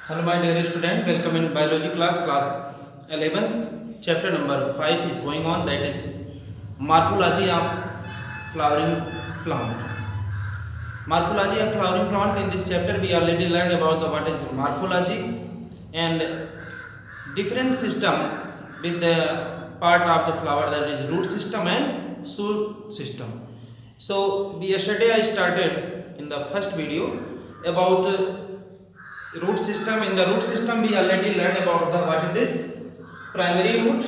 Hello my dear student, welcome in biology class 11th, chapter number 5 is going on, that is morphology of flowering plant. Morphology of flowering plant. In this chapter we already learned about what is morphology and different system with the part of the flower, that is root system and shoot system. So yesterday I started in the first video about root system. In the root system we already learned about the what is this primary root,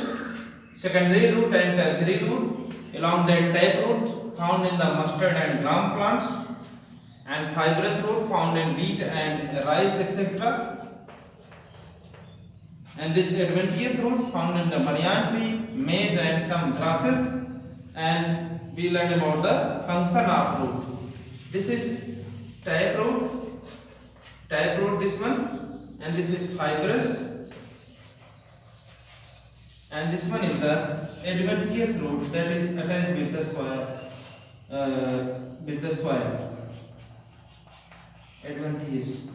secondary root and tertiary root. Along that taproot found in the mustard and gram plants, and fibrous root found in wheat and rice, etc. And this adventitious root found in the banyan tree, maize and some grasses. And we learned about the function of root. This is taproot, this one, and this is fibrous, and this one is the adventitious root that is attached with the soil, adventitious.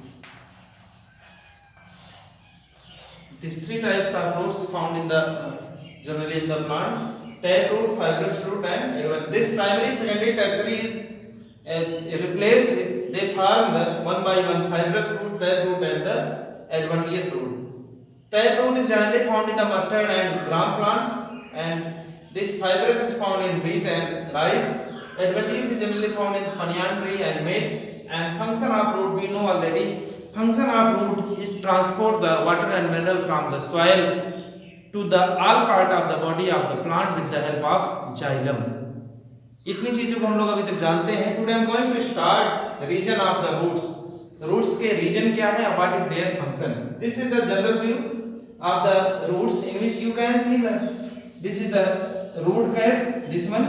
These three types of roots found in the generally in the plant: taproot, fibrous root, and this primary, secondary, tertiary is replaced. They form the one by one fibrous root, taproot, and the adventitious root. Taproot is generally found in the mustard and gram plants, and this fibrous is found in wheat and rice. Adventitious is generally found in banyan tree and maize. And function of root we know already. Function of root is transport the water and mineral from the soil to the all part of the body of the plant with the help of xylem. इतनी चीजों को हम लोग अभी तक जानते हैं. Today I am going to start region of the roots. Roots के रीजन क्या है, what is their function. This is the general view of the roots, in which you can see this is the root cap, this one,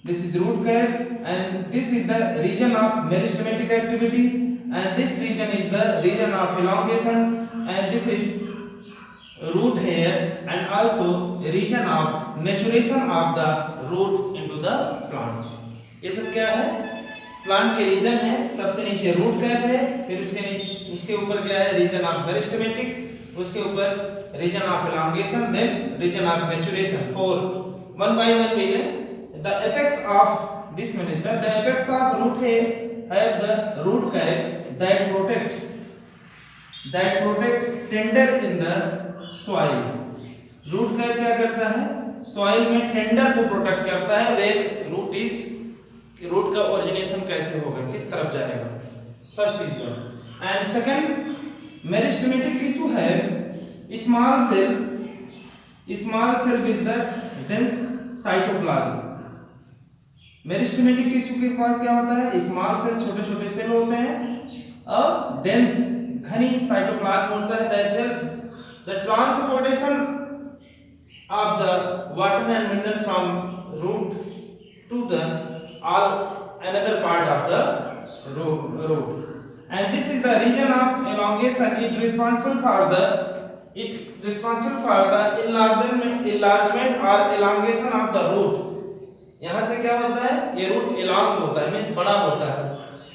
this is root cap, and this is the region of meristematic activity, and this region is the region of elongation, and this is root hair, and also region of maturation of the root into the plant. ये सब क्या है, plant के reason है. सबसे नीचे root cap है, फिर उसके ऊपर क्या है, रीजन ऑफ मेरिस्टेमेटिक, उसके ऊपर region of elongation, then region of maturation. For one by one we learn the apex of this one is the apex of root hair have the root cap that protect tender in the soil. root cap क्या करता है, soil में tender को protect करता है. वे root का origination कैसे होगा, किस तरफ जाएगा, first is one. And second, meristematic tissue है small cell with the dense cytoplasm. Meristematic tissue के पास क्या होता है, स्मॉल सेल, छोटे छोटे सेल होते हैं, और डेंस घनी साइटोप्लाज्म होता है. That help the transportation of the water and mineral from root to the all another part of the root. And this is the region of elongation. It responsible for the enlargement or elongation of the root. यहाँ से क्या होता है, ये root elong होता है, means बड़ा होता है,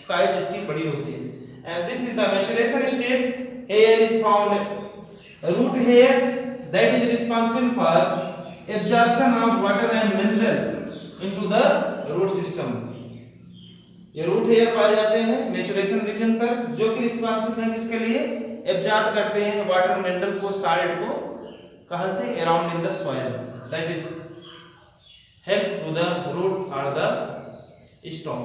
साइज इसकी बड़ी होती है. And this is the maturation state. Hair is found, root hair that is responsible for absorption of water and mineral into the root system. ये रूट हेयर पाए जाते हैं मैचुरेशन रीजन पर, जो कि रिस्पांसिबल है किसके लिए, एब्जॉर्ब करते हैं वाटर मिनरल को, साल्ट को, कहां से, around in the soil. That is help to the root और द स्टॉम.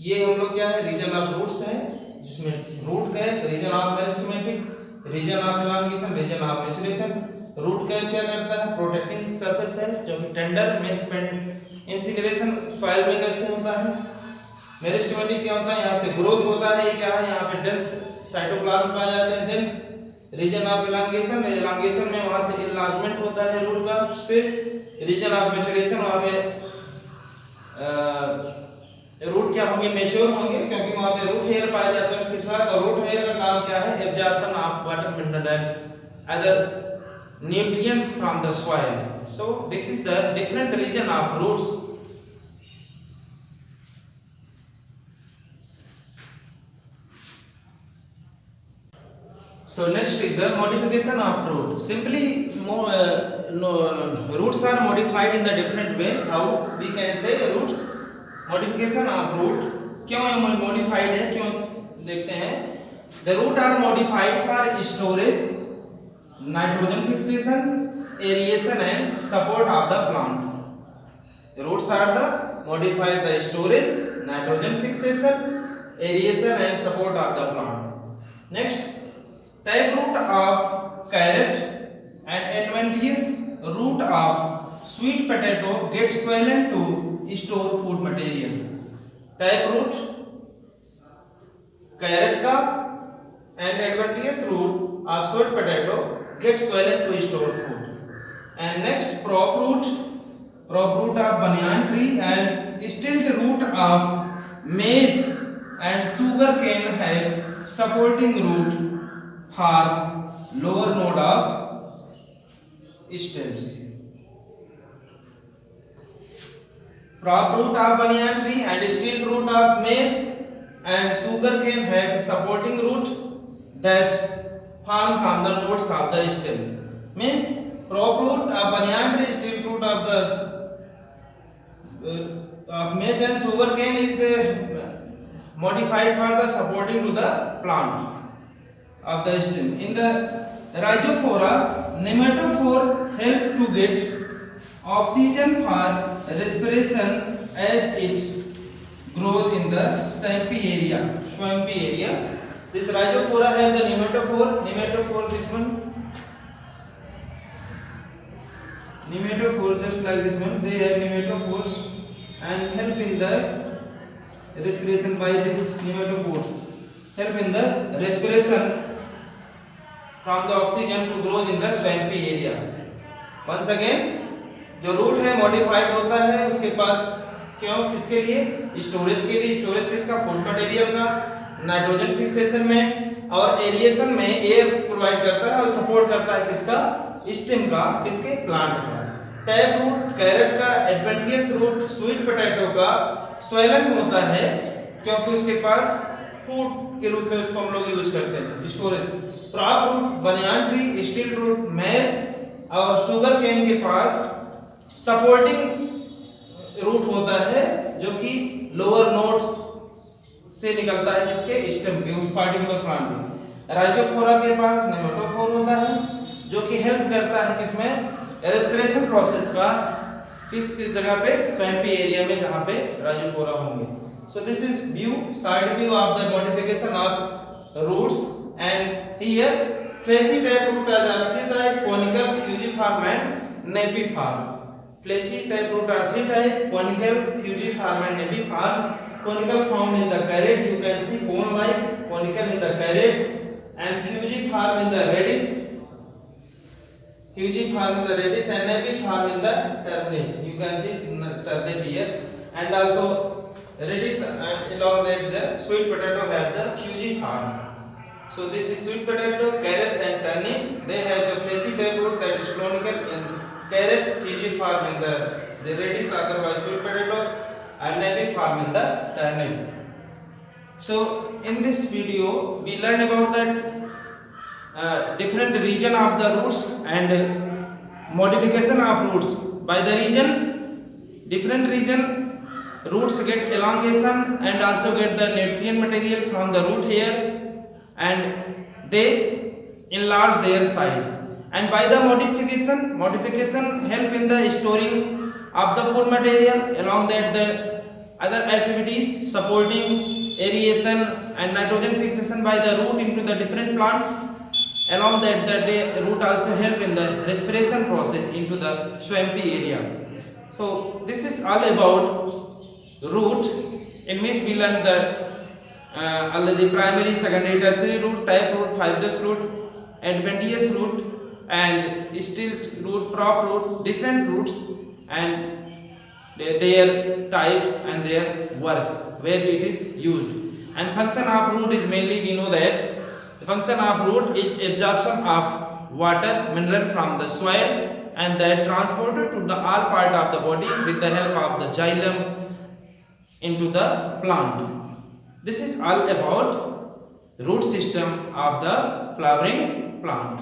ये हम लोग क्या है, रीजन ऑफ रूट्स है, जिसमें root cap, region of meristematic, region of elongation, region of maturation. Root cap क्या करता है, प्रोटेक्टिंग सरफेस है, जो कि टेंडर मींस इंसिनरेशन सॉइल में कैसे होता है. मेरिस्टेमेटिक क्या होता है, यहाँ से ग्रोथ होता है, ये क्या है, यहाँ पे डेंस साइटोप्लाज्म पाए जाते हैं. देन रीजन ऑफ elongation में वहां से इनलार्जमेंट होता है रूट का. फिर रीजन ऑफ मैचुरेशन, वहां पे रूट क्या होंगे, मेच्योर होंगे, क्योंकि वहां पे रूट हेयर पाए जाते हैं उसके साथ. और रूट हेयर का काम क्या है, absorption of water, mineral and other nutrients from the soil. So this is the different region of roots. So next is the modification of root. Simply, roots are modified in the different way. How we can say roots modification of root. क्यों modified है, क्यों देखते हैं. The root are modified for storage, nitrogen fixation, aeration and support of the plant. The roots are the modified the storage, nitrogen fixation, aeration and support of the plant. Next, taproot of carrot and adventitious root of sweet potato get swollen to store food material. Taproot carrot का and adventitious root of sweet potato get swollen to store food. And next, prop root of banyan tree and stilt root of maize and sugar cane have supporting root for lower node of stems. Prop root of banyan tree and stilt root of maize and sugar cane have supporting root that form from the nodes of the stem. Means prop root of banyan tree, stilt root of the maize and sugar cane is the modified for the supporting to the plant of the stem. In the rhizophora, nematophore help to get oxygen for respiration as it grows in the swampy area. This rhizophora have the nematophore this one. Nematophore just like this one, they have nematophores and help in the respiration by this nematophores. Help in the respiration from the oxygen to grow in the swampy area. Once again, जो root है modified होता है उसके पास क्यों, किसके लिए, storage के लिए. स्टोरेज किसका, फूड मटेरियल का, नाइट्रोजन फिक्सेशन में और एरिएशन में एयर प्रोवाइड करता है और सपोर्ट करता है किसका, स्टेम का, किसके, प्लांट का. टैप रूट कैरेट का, एडवेंटियस रूट स्वीट पोटैटो का स्वेलन होता है क्योंकि उसके पास फूड के रूप में उसको हम लोग यूज करते हैं, storage. Prop root banyan tree, stilt root maize और शुगर केन के पास सपोर्टिंग रूट होता है जो कि लोअर नोड्स से निकलता है जिसके स्टेम के, उस पार्टिकुलर प्लांट में. राइजोफोरा के पास नेमेटोफोर होता है जो कि हेल्प करता है किसमें, रेस्पिरेशन प्रोसेस का, किस जगह पे, स्वैम्पी एरिया में जहां पे राइजोफोरा होंगे. So this is view, side view of the modification of roots, and here fleshy taproot are three type, conical, fusiform and napiform. Fleshy taproot are three type, conical, fusiform and napiform. Conical found in the carrot, you can see cone like, conical in the carrot and fusiform in the radish. Fusiform in the radish and napiform in the turnip. You can see turnip here, and also radish along that the sweet potato have the fusiform. So this is sweet potato, carrot and turnip. They have the fleshy taproot, that is conical in carrot, fusiform in the radish, otherwise sweet potato, and napiform in the turnip. So in this video we learn about that different region of the roots and modification of roots. By the region, different region roots get elongation and also get the nutrient material from the root hair and they enlarge their size. And by the modification help in the storing of the food material, along that the other activities supporting aeration and nitrogen fixation by the root into the different plant. Along that the root also help in the respiration process into the swampy area. So this is all about root, in which we learn the primary, secondary, tertiary root, type root, fibrous root, adventitious root and stilt root, prop root, different roots and their types and their works, where it is used. And function of root is mainly, we know that the function of root is absorption of water, mineral from the soil and that transported to the all part of the body with the help of the xylem into the plant. This is all about root system of the flowering plant.